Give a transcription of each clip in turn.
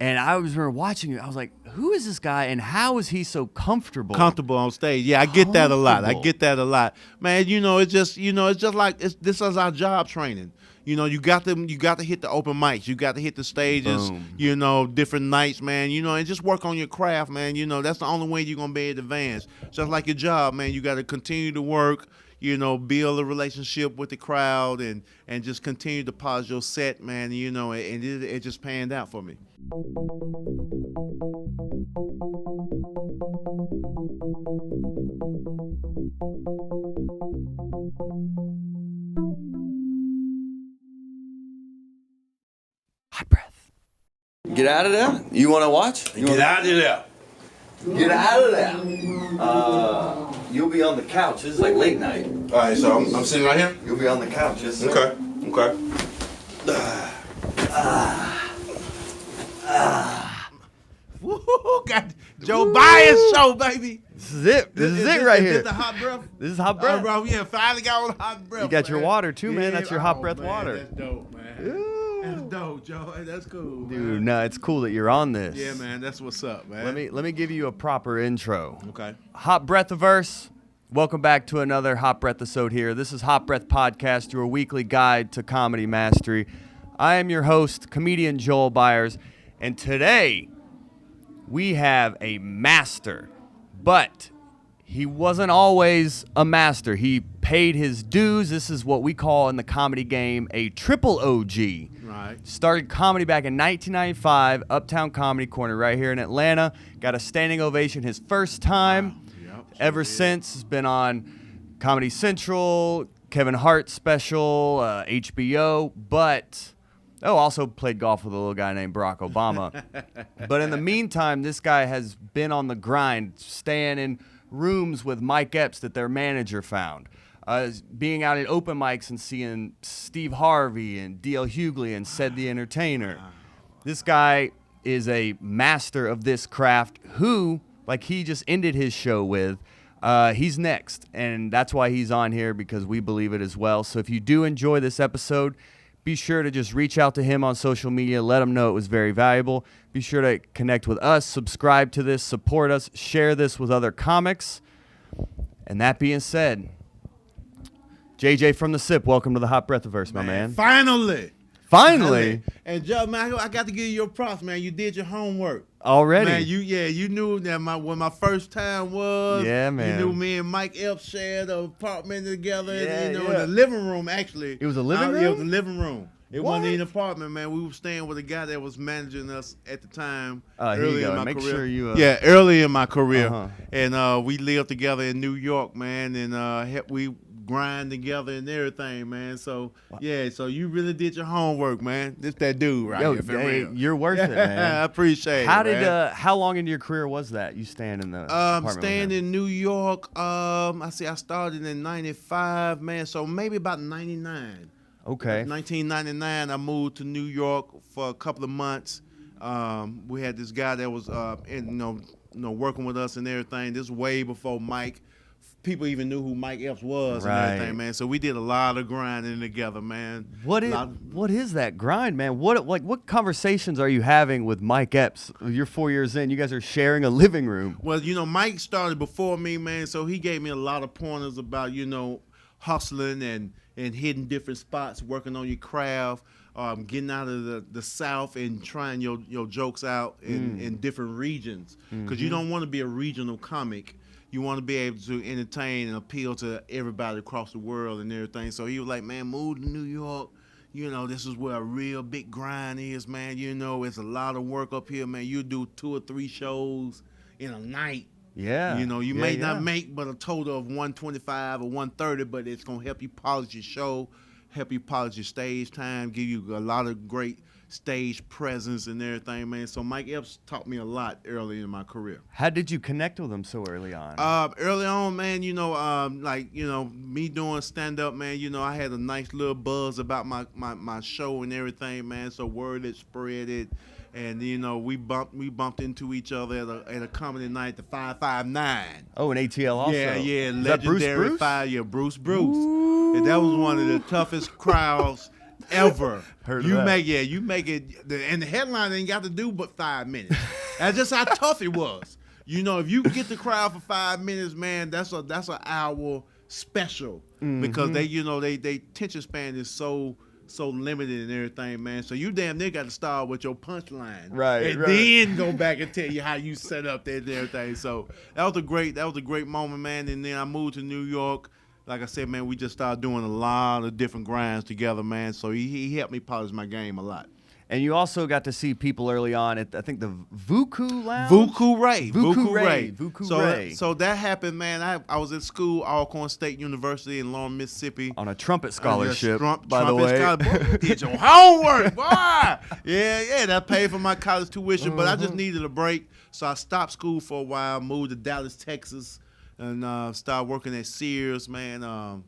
And I was watching it. I was like, who is this guy and how is he so comfortable? Comfortable on stage. Yeah, I get that a lot. Man, it's just like this is our job training. You got to hit the open mics. You got to hit the stages, Boom. Different nights, man, and just work on your craft, man. That's the only way you're going to be able to advance. Just like your job, man, you got to continue to work, build a relationship with the crowd and just continue to polish your set, man, and it just panned out for me. Hot breath. Get out of there. You want to watch? Get out of there. Get out of there. You'll be on the couch. This is like late night. All right, so I'm sitting right here? You'll be on the couch. Yes, sir. Okay. Woo-hoo, got Joe Byers show, baby. This is it. This is it right here. This the hot breath? This is hot breath. Bro, yeah, finally got on hot breath. You got your water too, man. Yeah, That's your hot breath water. That's dope, man. Ooh. That's dope, Joe. Hey, that's cool, Dude, man. no, it's cool that you're on this. Yeah, man, that's what's up, man. Let me give you a proper intro. Okay. Hot Breathiverse. Welcome back to another Hot Breath episode here. This is Hot Breath Podcast, your weekly guide to comedy mastery. I am your host, comedian Joel Byers, and today we have a master, but he wasn't always a master. He paid his dues. This is what we call in the comedy game a triple OG. Right. Started comedy back in 1995, Uptown Comedy Corner right here in Atlanta. Got a standing ovation his first time. Wow. Yep, Ever since, has been on Comedy Central, Kevin Hart special, HBO, but also played golf with a little guy named Barack Obama. But in the meantime, this guy has been on the grind, staying in rooms with Mike Epps that their manager found, being out at open mics and seeing Steve Harvey and D.L. Hughley and Cedric The Entertainer. This guy is a master of this craft who, like he just ended his show with, he's next. And that's why he's on here, because we believe it as well. So if you do enjoy this episode, be sure to just reach out to him on social media. Let him know it was very valuable. Be sure to connect with us, subscribe to this, support us, share this with other comics. And that being said, JJ from the Sipp, welcome to the Hot Breathiverse, my man. Finally. And Joe, man, I got to give you your props, man. You did your homework. Already? Man, you knew that when my first time was. Yeah, man. You knew me and Mike Epps shared an apartment together. Yeah, in the living room, actually. It was a living room? It was a living room. It What? wasn't an apartment, man. We were staying with a guy that was managing us at the time. Here you early go. in my Make career. sure you... Yeah, early in my career. Uh-huh. And we lived together in New York, man. And we grind together and everything, man. So, yeah, so you really did your homework, man. This that dude right here, for real. You're worth it, man. I appreciate How it, man. how long into your career was that? You staying in the apartment with Staying him? in New York, I started in 95, man, so maybe about 99. Okay. 1999, I moved to New York for a couple of months. We had this guy that was, working with us and everything. This way before Mike. People even knew who Mike Epps was and everything, man. So we did a lot of grinding together, man. What is that grind, man? What conversations are you having with Mike Epps? You're 4 years in. You guys are sharing a living room. Well, Mike started before me, man. So he gave me a lot of pointers about, hustling and hitting different spots, working on your craft, getting out of the South and trying your jokes out in different regions. Because you don't want to be a regional comic. You want to be able to entertain and appeal to everybody across the world and everything. So he was like, man, move to New York. This is where a real big grind is, man. It's a lot of work up here, man. You do 2 or 3 shows in a night. Yeah. You may not make but a total of 125 or 130, but it's going to help you polish your show, help you polish your stage time, give you a lot of great stage presence and everything, man. So Mike Epps taught me a lot early in my career. How did you connect with him so early on? Early on, man, me doing stand-up, man, I had a nice little buzz about my show and everything, man. So word had spread it. And, we bumped into each other at a comedy night, the 559. Oh, an ATL also. Yeah, Is legendary that Bruce? Bruce. And that was one of the toughest crowds ever. Heard of you that. make it, and the headline ain't got to do but 5 minutes. That's just how tough it was. You know, if you get the crowd for 5 minutes, man, that's an hour special because they attention span is so limited and everything, man. So you damn near got to start with your punchline, Right, and right. then go back and tell you how you set up that and everything. So that was a great moment, man. And then I moved to New York. Like I said, man, we just started doing a lot of different grinds together, man. So he helped me polish my game a lot. And you also got to see people early on at, I think, the Vuku Lounge? Vuku Ray. Vuku Ray. So that happened, man. I was at school, Alcorn State University in Lawrence, Mississippi. On a trumpet scholarship, Trumpet by the way. Boy, did your homework, boy. Yeah, that paid for my college tuition, but I just needed a break. So I stopped school for a while, moved to Dallas, Texas, and started working at Sears, man,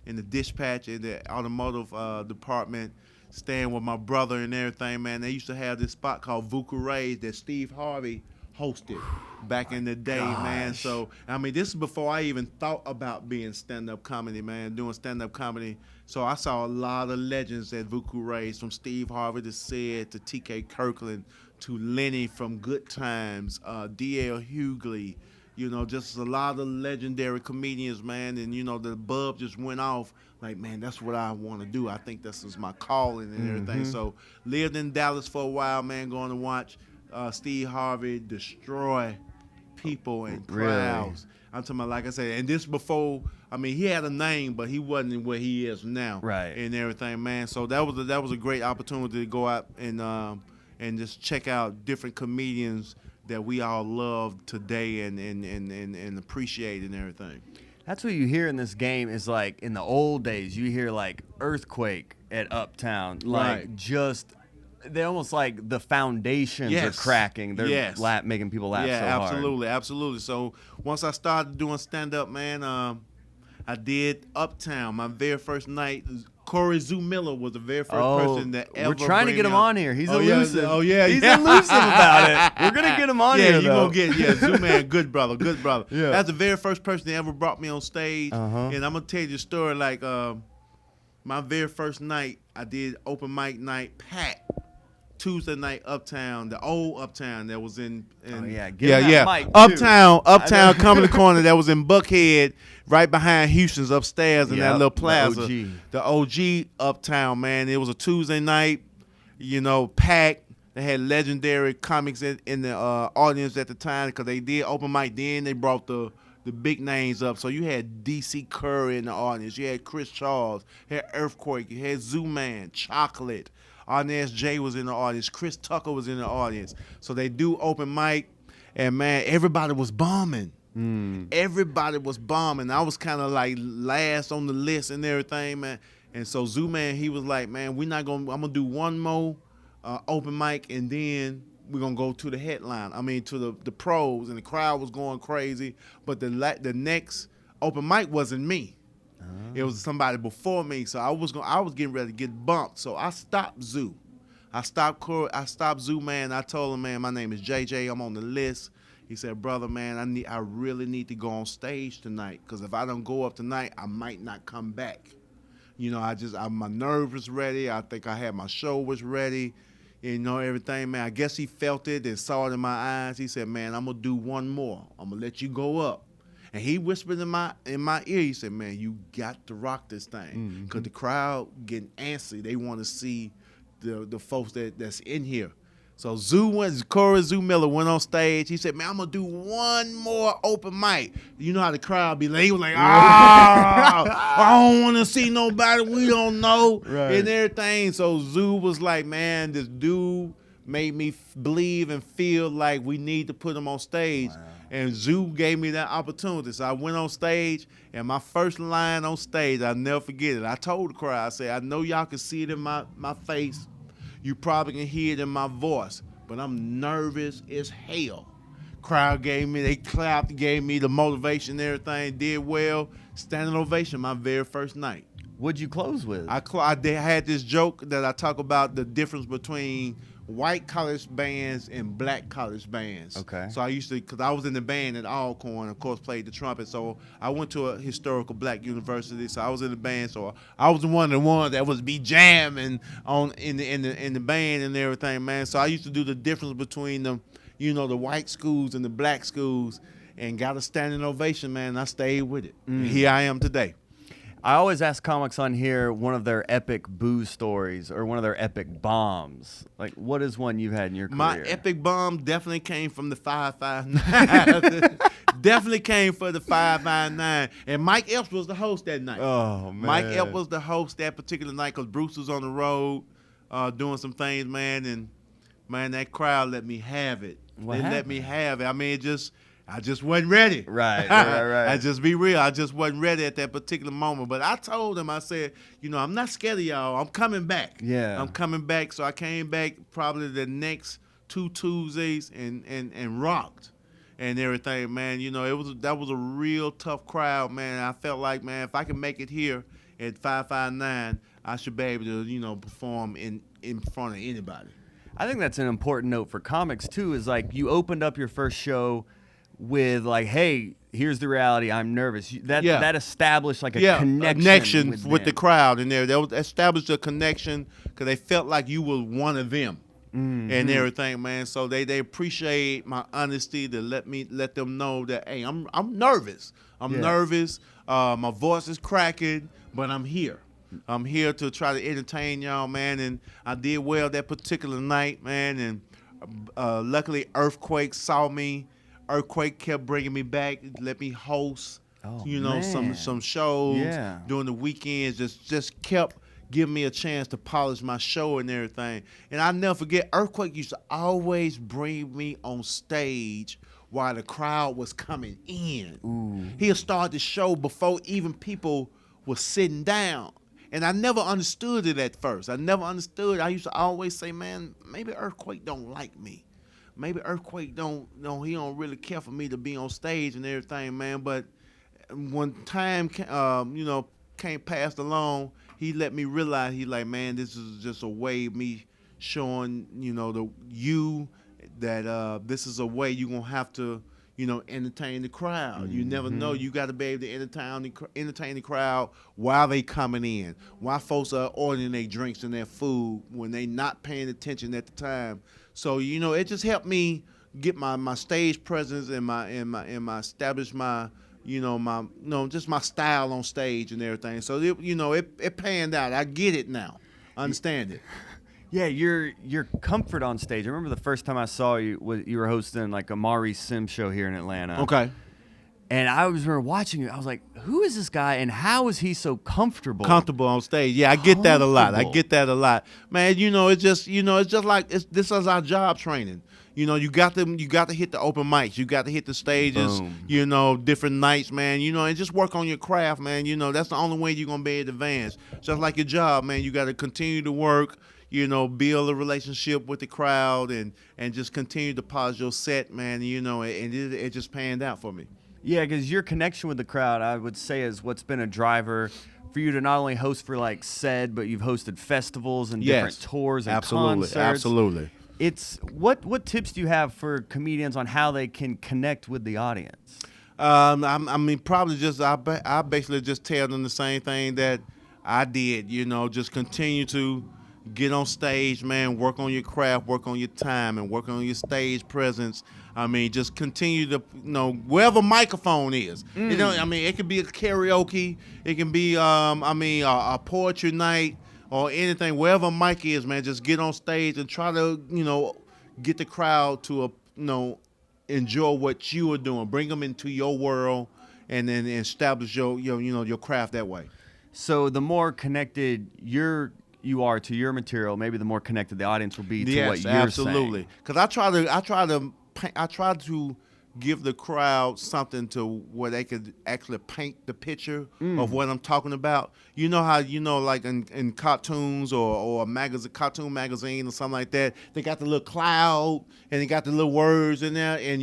in the dispatch in the automotive department, staying with my brother and everything, man. They used to have this spot called Vuku Ray's that Steve Harvey hosted back in the day, man. So, I mean, this is before I even thought about being stand-up comedy, man, doing stand-up comedy. So I saw a lot of legends at Vuku Ray's, from Steve Harvey to Sid to T.K. Kirkland to Lenny from Good Times, D.L. Hughley, you know, just a lot of legendary comedians, man. And, you know, the bulb just went off. Like, man, that's what I want to do. I think this is my calling and everything. So lived in Dallas for a while, man, going to watch Steve Harvey destroy people and crowds. I'm talking about, like I said, and this before, I mean, he had a name, but he wasn't where he is now. Right. And everything, man. So that was a great opportunity to go out and just check out different comedians that we all love today and appreciate and everything. That's what you hear in this game is, like, in the old days, you hear, like, Earthquake at Uptown. Like, Right. just, they almost like the foundations are cracking. They're making people laugh so hard. Absolutely. So once I started doing stand-up, man, I did Uptown. My very first night, Corey Zoo Miller was the very first person that ever. We're trying to get him on here. He's elusive. He's yeah. elusive about it. We're gonna get him on here. Yeah, you though. gonna get Zoo Man, good brother. Yeah. That's the very first person that ever brought me on stage. And I'm gonna tell you the story. Like my very first night, I did open mic night, packed. Tuesday night, Uptown, the old Uptown that was in Mike, Uptown Comedy Corner that was in Buckhead, right behind Houston's upstairs in that little plaza. The OG Uptown, man. It was a Tuesday night, you know, packed. They had legendary comics in the audience at the time because they did open mic. Then they brought the big names up. So you had DC Curry in the audience. You had Chris Charles, you had Earthquake, you had Zoo Man, Chocolate. Arnaz J was in the audience. Chris Tucker was in the audience. So they do open mic, and, man, everybody was bombing. Everybody was bombing. I was kind of like last on the list and everything, man. And so Zoo Man, he was like, man, I'm going to do one more open mic, and then we're going to go to the headline. I mean, to the pros, and the crowd was going crazy. But the next open mic wasn't me. It was somebody before me, so I was getting ready to get bumped. So I stopped Zoo. I stopped Zoo Man. I told him, man, my name is JJ. I'm on the list. He said, brother, man, I really need to go on stage tonight, because if I don't go up tonight, I might not come back. You know, my nerves was ready. I think I had my show was ready. You know, everything, man. I guess he felt it and saw it in my eyes. He said, man, I'm gonna do one more. I'm gonna let you go up. And he whispered in my ear, he said, man, you got to rock this thing. Because the crowd getting antsy. They want to see the folks that's in here. So Corey Zoo Miller went on stage. He said, man, I'm going to do one more open mic. You know how the crowd be like, he was like, I don't want to see nobody we don't know and everything. So Zoo was like, man, this dude made me believe and feel like we need to put him on stage. Wow. And Zoo gave me that opportunity. So I went on stage, and my first line on stage, I'll never forget it. I told the crowd, I said, I know y'all can see it in my face. You probably can hear it in my voice, but I'm nervous as hell. Crowd they clapped, gave me the motivation and everything, did well. Standing ovation my very first night. What'd you close with? I had this joke that I talk about the difference between white college bands and black college bands. Okay. So I used to, because I was in the band at Alcorn, of course, played the trumpet. So I went to a historical black university. So I was in the band. So I was one of the ones that was be jamming in the band and everything, man. So I used to do the difference between the white schools and the black schools, and got a standing ovation, man. And I stayed with it. And here I am today. I always ask comics on here one of their epic boo stories or one of their epic bombs. Like, what is one you've had in your career? My epic bomb definitely came from the 559. Definitely came for the 559. And Mike Epps was the host that night. Oh, man. Mike Epps was the host that particular night because Bruce was on the road doing some things, man. And, man, that crowd let me have it. Let me have it. I mean, I just wasn't ready. Right. I just be real. I just wasn't ready at that particular moment. But I told him, I said, I'm not scared of y'all. I'm coming back. Yeah. I'm coming back. So I came back probably the next 2 Tuesdays and rocked and everything, man. That was a real tough crowd, man. I felt like, man, if I can make it here at 559, I should be able to, perform in front of anybody. I think that's an important note for comics, too, is like you opened up your first show with like, hey, here's the reality, I'm nervous. That established like a connection with the crowd in there. That established a connection because they felt like you were one of them and everything, man. So they appreciate my honesty to let them know that, hey, I'm nervous. I'm nervous. My voice is cracking, but I'm here. I'm here to try to entertain y'all, man. And I did well that particular night, man. And luckily, Earthquake saw me. Earthquake kept bringing me back, let me host, some shows during the weekends. Just kept giving me a chance to polish my show and everything. And I'll never forget, Earthquake used to always bring me on stage while the crowd was coming in. Ooh. He'll start the show before even people were sitting down. And I never understood it at first. I used to always say, man, maybe Earthquake don't like me. Maybe Earthquake he don't really care for me to be on stage and everything, man. But when time came passed along, he let me realize, he like, man, this is just a way of me showing, that this is a way you're gonna have to, entertain the crowd. You never know. You got to be able to entertain the crowd while they coming in, while folks are ordering their drinks and their food when they not paying attention at the time. So it just helped me get my stage presence and my establish my just my style on stage and everything. So it panned out. I get it now. Understand it. Yeah, your comfort on stage. I remember the first time I saw you, you were hosting like a Maurice Sims show here in Atlanta. Okay. And I remember watching you. I was like, who is this guy and how is he so comfortable? Comfortable on stage. Yeah, I get that a lot. Man, it's just like this is our job training. You got to hit the open mics. You got to hit the stages, Boom. Different nights, man, and just work on your craft, man. That's the only way you're going to be able to advance. Just like your job, man, you got to continue to work, build a relationship with the crowd and just continue to polish your set, man, and it just panned out for me. Yeah, because your connection with the crowd, I would say, is what's been a driver for you to not only host for like SED, but you've hosted festivals and different tours and concerts. Absolutely. It's what tips do you have for comedians on how they can connect with the audience? Probably just I basically just tell them the same thing that I did. Just continue to get on stage, man. Work on your craft, work on your time, and work on your stage presence. Just continue to, wherever microphone is. It could be a karaoke, it can be, a poetry night or anything. Wherever mic is, man, just get on stage and try to, get the crowd to, enjoy what you are doing. Bring them into your world, and then establish your craft that way. So the more connected you are to your material, maybe the more connected the audience will be to what you're absolutely. Because I try to give the crowd something to where they could actually paint the picture of what I'm talking about. You know how like in cartoons or a cartoon magazine or something like that, they got the little cloud and they got the little words in there, and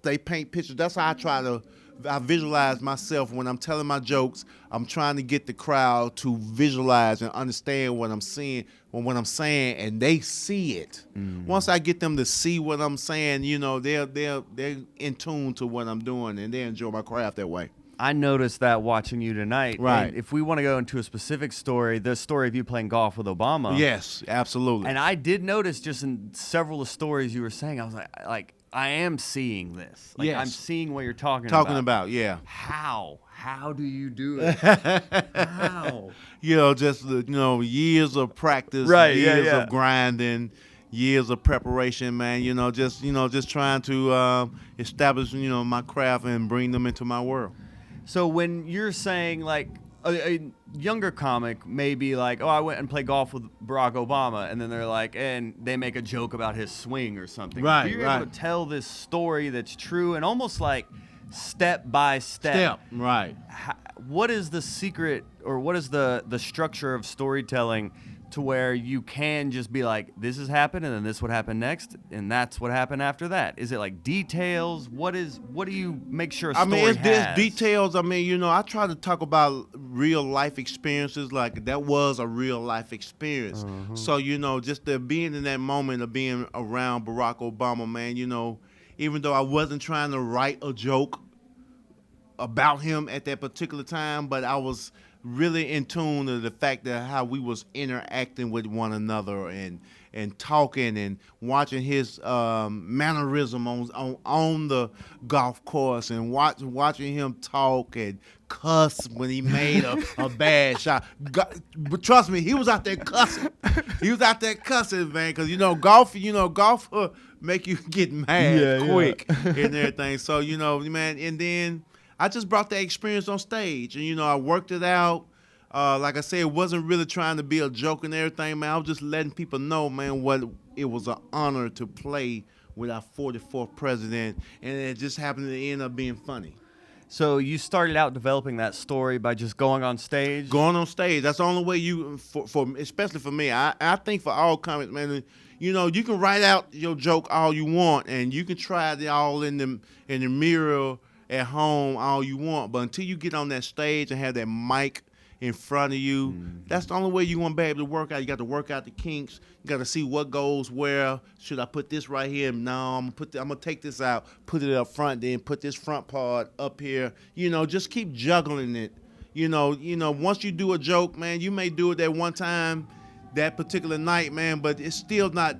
they paint pictures. That's how I try to I visualize myself when I'm telling my jokes. I'm trying to get the crowd to visualize and understand what I'm seeing or what I'm saying, and they see it. Once I get them to see what I'm saying, you know, they're in tune to what I'm doing, and they enjoy my craft that way. I noticed that watching you tonight. Right. And if we want to go into a specific story, the story of you playing golf with Obama. Yes, absolutely. And I did notice just in several of the stories you were saying, I was like, I am seeing this. Like, Yes. I'm seeing what you're talking about, yeah. How? How do you do it? How? You know, just years of practice, Right, years yeah. of grinding, years of preparation, man. Just trying to establish, my craft and bring them into my world. So when you're saying, like, a younger comic may be like, oh, I went and played golf with Barack Obama, and then they're like, and they make a joke about his swing or something. Right, You're right. able to tell this story that's true and almost like step by step. Right. What is the secret, or what is the structure of storytelling to where you can just be like, this has happened, and then this would happen next, and that's what happened after that? Is it like details? What do you make sure a story it's has? details. I try to talk about real life experiences, like that was a real life experience. So, just the being in that moment of being around Barack Obama, man, even though I wasn't trying to write a joke about him at that particular time, but I was really in tune to the fact that how we was interacting with one another and talking and watching his mannerism on the golf course and watching him talk and cuss when he made a bad shot. But trust me, he was out there cussing. He was out there cussing, man, because golf make you get mad quick and everything. So man, and then I just brought that experience on stage, and I worked it out. Like I said, it wasn't really trying to be a joke and everything, man. I was just letting people know, man, what it was an honor to play with our 44th president, and it just happened to end up being funny. So you started out developing that story by just going on stage? Going on stage, that's the only way for especially for me. I think for all comics, man, you can write out your joke all you want, and you can try it all in the mirror at home all you want, but until you get on that stage and have that mic in front of you, that's the only way you're going to be able to work out. You got to work out the kinks. You got to see what goes where. Should I put this right here? No, I'm going to take this out, put it up front, then put this front part up here. Just keep juggling it. Once you do a joke, man, you may do it that one time, that particular night, man, but it's still not,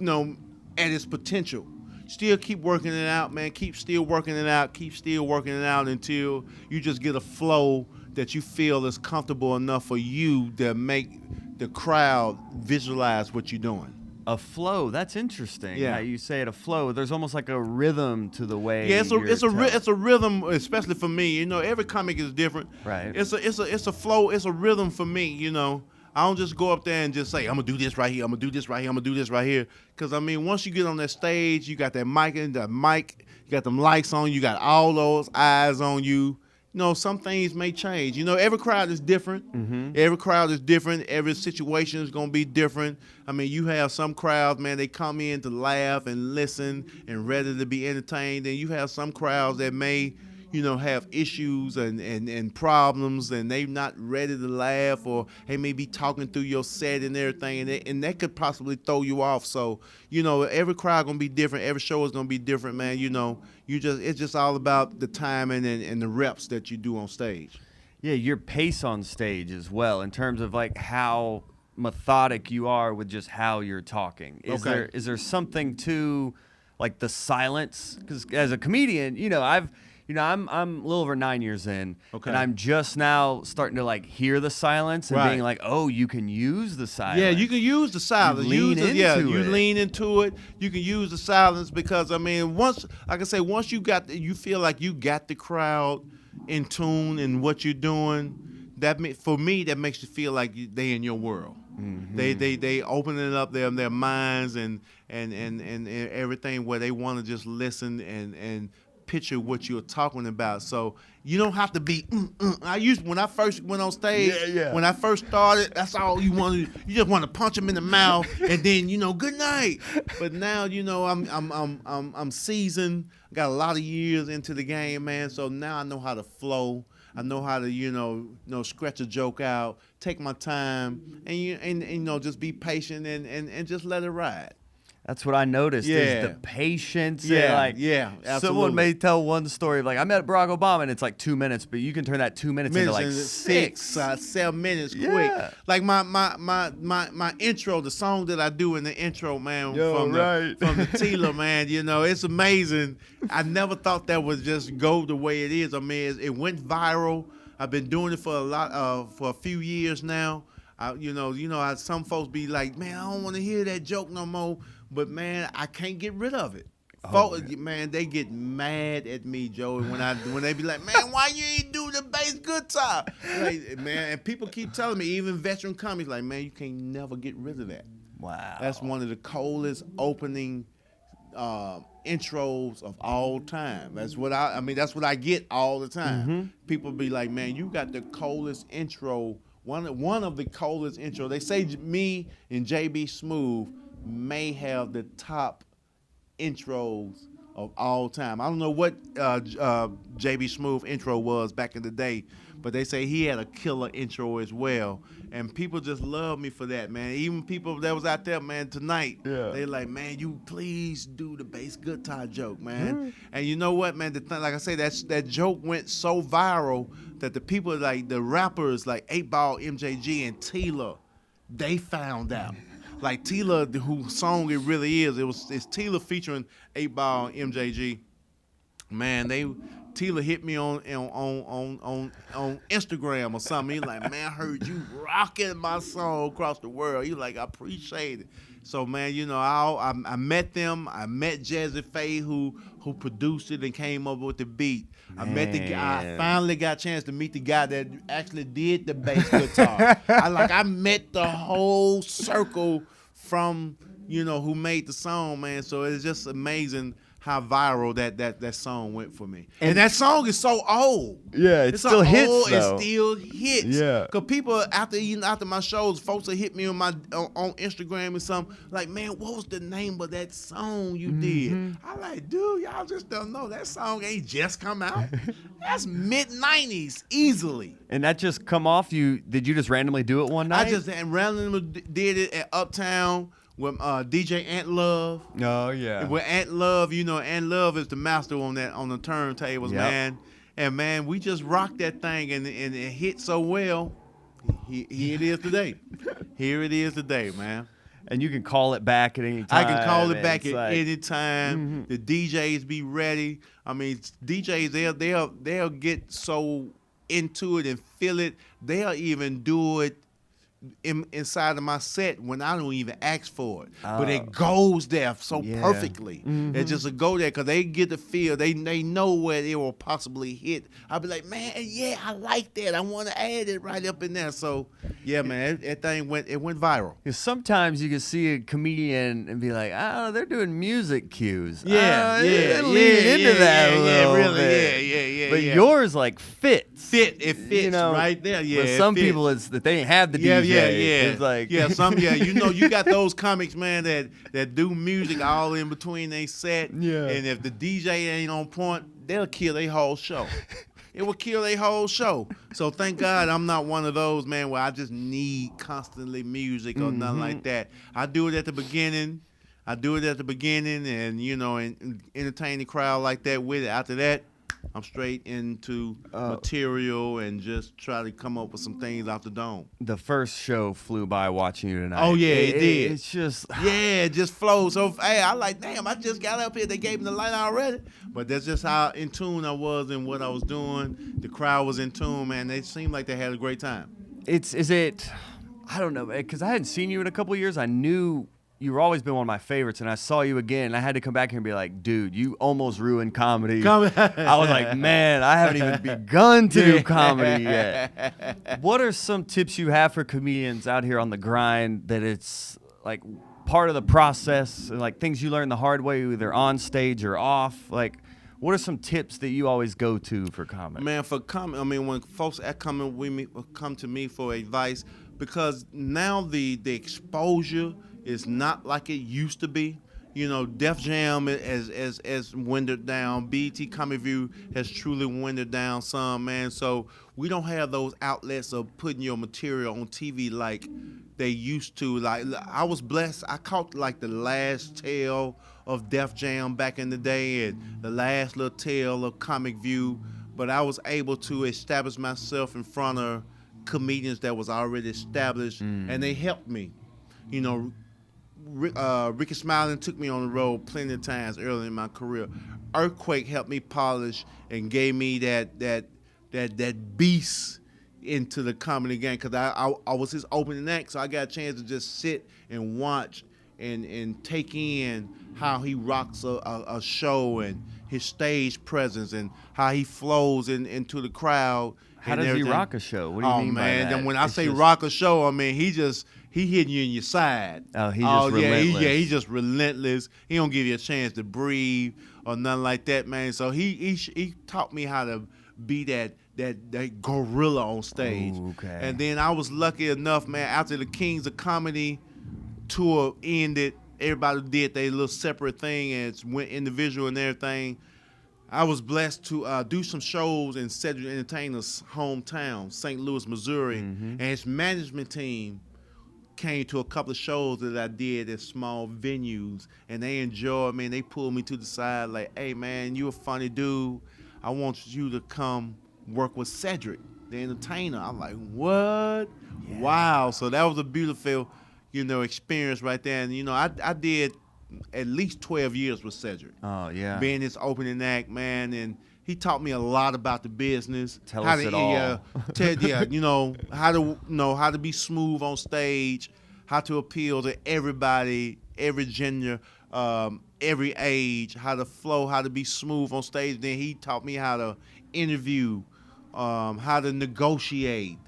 at its potential. Still keep working it out, man. Keep still working it out. Keep still working it out until you just get a flow that you feel is comfortable enough for you to make the crowd visualize what you're doing. A flow. That's interesting. Yeah. How you say it, a flow. There's almost like a rhythm to the way. Yeah, it's a rhythm, especially for me. Every comic is different. Right. It's a flow. It's a rhythm for me. I don't just go up there and just say, I'm going to do this right here, I'm going to do this right here, I'm going to do this right here. Because, once you get on that stage, you got that mic, you got them lights on, you got all those eyes on you. Some things may change. Every crowd is different. Mm-hmm. Every crowd is different. Every situation is going to be different. You have some crowds, man, they come in to laugh and listen and ready to be entertained. And you have some crowds that may have issues and problems, and they not ready to laugh, or they may be talking through your set and everything, and that could possibly throw you off. So, every crowd gonna be different. Every show is gonna be different, man. It's just all about the timing and the reps that you do on stage. Yeah, your pace on stage as well, in terms of like how methodic you are with just how you're talking. Is there something to like the silence? Because as a comedian, I'm a little over 9 years in, and I'm just now starting to like hear the silence and being like, oh, you can use the silence. Yeah, you can use the silence. You lean into it. You can use the silence because once you feel like you got the crowd in tune in what you're doing, for me that makes you feel like they in your world. Mm-hmm. They opening up their minds and everything where they want to just listen and picture what you're talking about. So you don't have to be. When I first went on stage, when I first started, that's all you want to. You just want to punch them in the mouth and then good night. But now I'm seasoned. I got a lot of years into the game, man. So now I know how to flow. I know how to scratch a joke out, take my time, and just be patient and just let it ride. That's what I noticed is the patience. Absolutely. Someone may tell one story of I met Barack Obama and it's 2 minutes, but you can turn that 2 minutes into 6, 7 minutes quick. Like my intro, the song that I do in the intro, man, from the Tila, man. It's amazing. I never thought that would just go the way it is. I mean, it went viral. I've been doing it for a few years now. Some folks be like, man, I don't want to hear that joke no more. But, man, I can't get rid of it. Folks, man, they get mad at me, Joey, when they be like, man, why you ain't do the bass guitar? Man, and people keep telling me, even veteran comics, man, you can't never get rid of that. Wow. That's one of the coldest opening intros of all time. That's what I get all the time. Mm-hmm. People be like, man, you got the coldest intro, one of the coldest intro. They say me and JB Smooth may have the top intros of all time. I don't know what JB Smooth intro was back in the day, but they say he had a killer intro as well. And people just love me for that, man. Even people that was out there, man, tonight, they like, man, you please do the bass guitar joke, man. Mm-hmm. And you know what, man? Like I say, that joke went so viral that the people, the rappers like 8 Ball, MJG, and Tila, they found out. Like Tila, whose song it really is, it's Tila featuring 8 Ball, MJG. Man, Tila hit me on Instagram or something. He's like, man, I heard you rocking my song across the world. He's like, I appreciate it. So, man, I met them. I met Jazzy Faye, who produced it and came up with the beat. Man. I finally got a chance to meet the guy that actually did the bass guitar. I met the whole circle from, who made the song, man. So it's just amazing how viral that song went for me. And that song is so old. Yeah, it still hits, though. It still hits. Yeah. Because people, after my shows, folks will hit me on Instagram or something, like, man, what was the name of that song you did? I'm like, dude, y'all just don't know. That song ain't just come out. That's mid-90s, easily. And that just come off you, did you just randomly do it one night? I just randomly did it at Uptown with DJ Ant Love. Oh, yeah. With Ant Love, Ant Love is the master on the turntables, man. And, man, we just rocked that thing, and it hit so well. Here it is today. Here it is today, man. And you can call it back at any time. I can call it back at any time. The DJs be ready. I mean, DJs, they'll get so into it and feel it. They'll even do it inside of my set when I don't even ask for it, but it goes there so perfectly. It just go there because they get the feel. They know where it will possibly hit. I'll be like, man, yeah, I like that. I want to add it right up in there. So yeah, man, that thing went viral. Because sometimes you can see a comedian and be like, oh, they're doing music cues. Yeah, they're leaning into that a little bit. But yours fits. It fits right there. Yeah, but some people it's that they have the DJ. It's like you got those comics, man, that do music all in between they set. Yeah. And if the DJ ain't on point, they'll kill their whole show. It will kill their whole show. So thank God I'm not one of those, man, where I just need constantly music or nothing like that. I do it at the beginning. And entertain the crowd like that with it. After that, I'm straight into material and just try to come up with some things off the dome. The first show flew by watching you tonight. Oh, yeah, it did. It's just... Yeah, it just flows. So, hey, I like, damn, I just got up here. They gave me the light already. But that's just how in tune I was in what I was doing. The crowd was in tune, man. They seemed like they had a great time. I don't know, because I hadn't seen you in a couple of years. I knew... You've always been one of my favorites, and I saw you again, and I had to come back here and be like, dude, you almost ruined comedy. I was like, man, I haven't even begun to do comedy yet. What are some tips you have for comedians out here on the grind that it's part of the process, and things you learn the hard way, either on stage or off? What are some tips that you always go to for comedy? Man, when folks come to me for advice, because now the exposure is not like it used to be. You know, Def Jam has winded down. BET Comedy View has truly winded down some, man. So we don't have those outlets of putting your material on TV like they used to. Like, I was blessed. I caught like the last tail of Def Jam back in the day and the last little tail of Comic View. But I was able to establish myself in front of comedians that was already established, and they helped me. You know, Ricky Smiling took me on the road plenty of times early in my career. Earthquake helped me polish and gave me that beast into the comedy game, because I was his opening act, so I got a chance to just sit and watch and take in how he rocks a show and his stage presence and how he flows into the crowd. How does he rock a show? What do you mean by that? Then when I say rock a show, I mean he hitting you in your side. Oh, he's just relentless. He's just relentless. He don't give you a chance to breathe or nothing like that, man. So he taught me how to be that gorilla on stage. Ooh, okay. And then I was lucky enough, man, after the Kings of Comedy tour ended, everybody did their little separate thing and went individual and everything. I was blessed to do some shows in Cedric The Entertainer's hometown, St. Louis, Missouri, and his management team came to a couple of shows that I did at small venues, and they enjoyed me, and they pulled me to the side like, hey, man, you a funny dude. I want you to come work with Cedric, the entertainer. I'm like, what? Yeah. Wow. So that was a beautiful, experience right there. And, I did at least 12 years with Cedric. Oh, yeah. Being his opening act, man, and he taught me a lot about the business. Tell us it all. How to be smooth on stage, how to appeal to everybody, every gender, every age, how to flow, how to be smooth on stage. Then he taught me how to interview, how to negotiate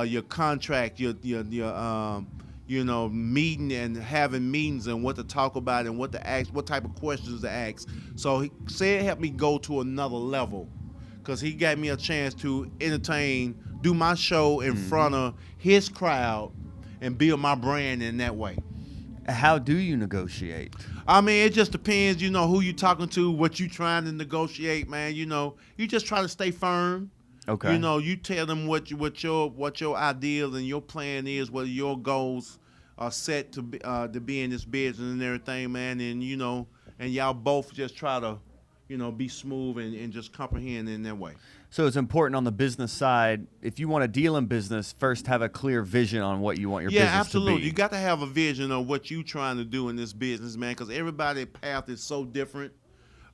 your contract, your meeting and having meetings and what to talk about and what to ask, what type of questions to ask. So he said helped me go to another level, because he gave me a chance to do my show in front of his crowd and build my brand in that way. How do you negotiate? I mean, it just depends, who you talking to, what you trying to negotiate, man. You just try to stay firm. Okay. You tell them what your ideals and your plan is, what your goals are set to be in this business and everything, man. And and y'all both just try to, be smooth and just comprehend in that way. So it's important on the business side, if you want to deal in business, first have a clear vision on what you want your business absolutely. to be. You got to have a vision of what you're trying to do in this business, man, because everybody's path is so different.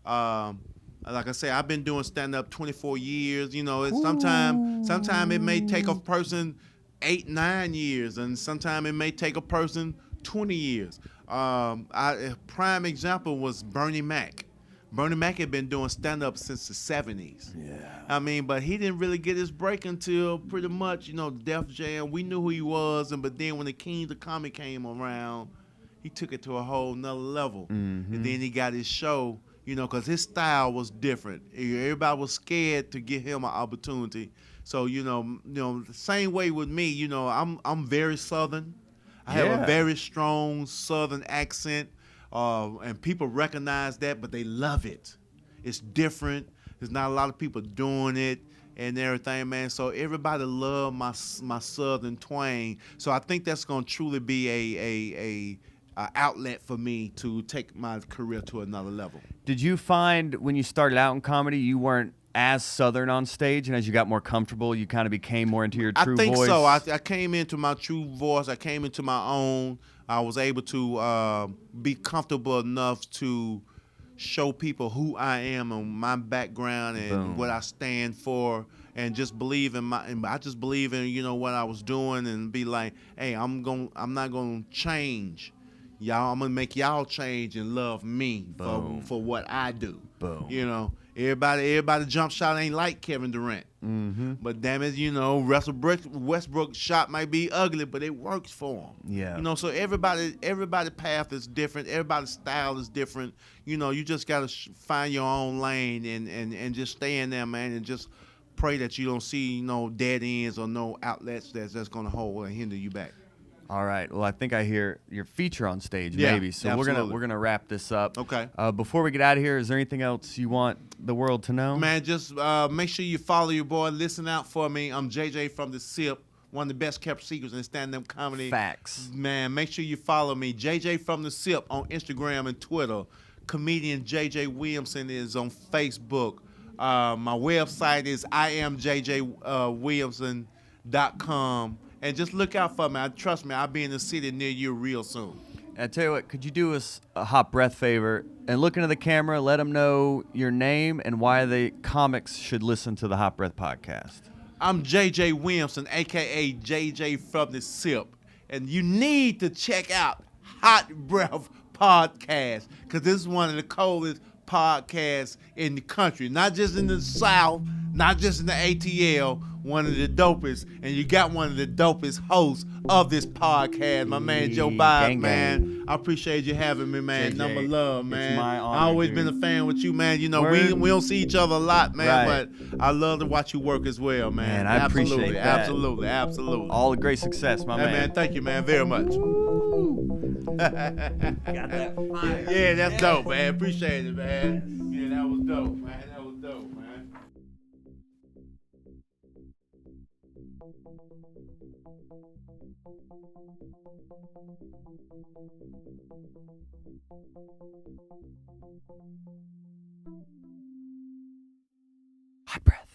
Like I say, I've been doing stand-up 24 years. Sometimes it may take a person 8-9 years, and sometimes it may take a person 20 years. A prime example was Bernie Mac. Bernie Mac had been doing stand-up since the 70s. Yeah. I mean, but he didn't really get his break until pretty much, Def Jam. We knew who he was, but then when the Kings of Comedy came around, he took it to a whole nother level. Mm-hmm. And then he got his show, because his style was different. Everybody was scared to give him an opportunity. So, the same way with me, I'm very Southern. I have a very strong Southern accent. And people recognize that, but they love it. It's different. There's not a lot of people doing it and everything, man. So everybody love my Southern twang. So I think that's going to truly be a outlet for me to take my career to another level. Did you find when you started out in comedy, you weren't as Southern on stage, and as you got more comfortable, you kind of became more into your true voice? I think so. I came into my true voice. I came into my own. I was able to be comfortable enough to show people who I am and my background and what I stand for, and just believe in I just believe in what I was doing, and be like, hey, I'm not gonna change. I'm gonna make y'all change and love me Boom. for what I do. Boom. You know, everybody jump shot ain't like Kevin Durant. Mm-hmm. But damn it, Russell Westbrook's shot might be ugly, but it works for him. Yeah. So everybody's path is different. Everybody's style is different. You just gotta find your own lane and just stay in there, man, and just pray that you don't see no dead ends or no outlets that's gonna hold and hinder you back. All right. Well, I think I hear your feature on stage, Yeah, maybe. So absolutely. we're gonna wrap this up. Okay. Before we get out of here, is there anything else you want the world to know? Man, just make sure you follow your boy. Listen out for me. I'm JJ from the Sipp, one of the best kept secrets in stand-up comedy. Facts. Man, make sure you follow me. JJ from the Sipp on Instagram and Twitter. Comedian JJ Williamson is on Facebook. My website is iamjjwilliamson.com. And just look out for me. Trust me, I'll be in the city near you real soon. I tell you what, could you do us a hot breath favor and look into the camera, let them know your name and why the comics should listen to the Hot Breath podcast? I'm JJ Williamson, a.k.a. JJ from the Sipp. And you need to check out Hot Breath Podcast because this is one of the coldest podcasts in the country. Not just in the South, not just in the ATL, one of the dopest. And you got one of the dopest hosts of this podcast, my man Joe Bob, gang, man. gang. I appreciate you having me, man. JJ, Number love, man. it's my honor, I always dude. been a fan with you, man. Word. We don't see each other a lot, man, Right. but I love to watch you work as well, man. Man, I appreciate that. Absolutely. All the great success, my Hey, man. man, thank you, man, very much. Got that fire. Yeah, that's dope, man. Appreciate it, man. Yeah, that was dope, man. That was dope, man. Hot breath.